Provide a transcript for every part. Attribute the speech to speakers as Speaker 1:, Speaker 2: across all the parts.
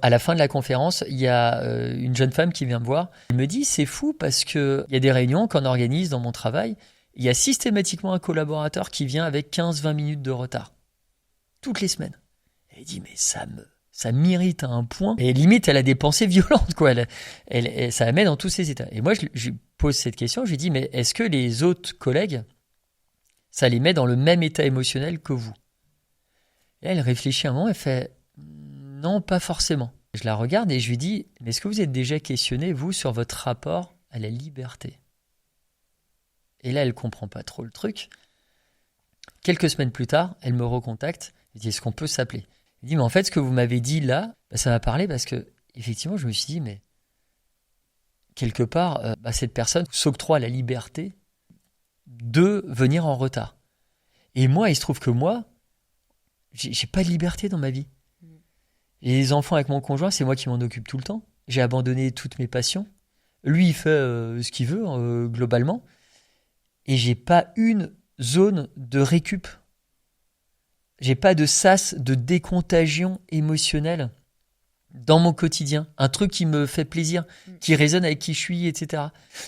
Speaker 1: À la fin de la conférence, il y a une jeune femme qui vient me voir. Elle me dit, c'est fou parce qu'il y a des réunions qu'on organise dans mon travail. Il y a systématiquement un collaborateur qui vient avec 15-20 minutes de retard. Toutes les semaines. Elle dit, mais ça m'irrite à un point. Et limite, elle a des pensées violentes, quoi. Ça la met dans tous ses états. Et moi, je lui pose cette question. Je lui dis, mais est-ce que les autres collègues, ça les met dans le même état émotionnel que vous? Et là, elle réfléchit un moment, elle fait, non, pas forcément. Je la regarde et je lui dis, mais est-ce que vous êtes déjà questionné, vous, sur votre rapport à la liberté? Et là, elle comprend pas trop le truc. Quelques semaines plus tard, elle me recontacte. Elle dit, est-ce qu'on peut s'appeler? Elle dit, mais en fait, ce que vous m'avez dit là, ça m'a parlé parce que, effectivement, je me suis dit, mais quelque part, cette personne s'octroie la liberté de venir en retard. Et moi, il se trouve que moi, j'ai pas de liberté dans ma vie. Et les enfants avec mon conjoint, c'est moi qui m'en occupe tout le temps. J'ai abandonné toutes mes passions. Lui, il fait ce qu'il veut, globalement. Et j'ai pas une zone de récup. J'ai pas de sas de décontagion émotionnelle dans mon quotidien. Un truc qui me fait plaisir, qui résonne avec qui je suis, etc.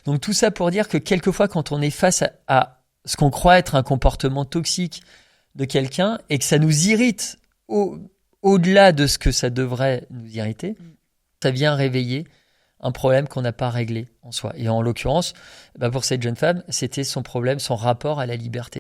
Speaker 1: Donc tout ça pour dire que quelquefois, quand on est face à ce qu'on croit être un comportement toxique de quelqu'un et que ça nous irrite au-delà de ce que ça devrait nous irriter, ça vient réveiller un problème qu'on n'a pas réglé en soi. Et en l'occurrence, pour cette jeune femme, c'était son problème, son rapport à la liberté.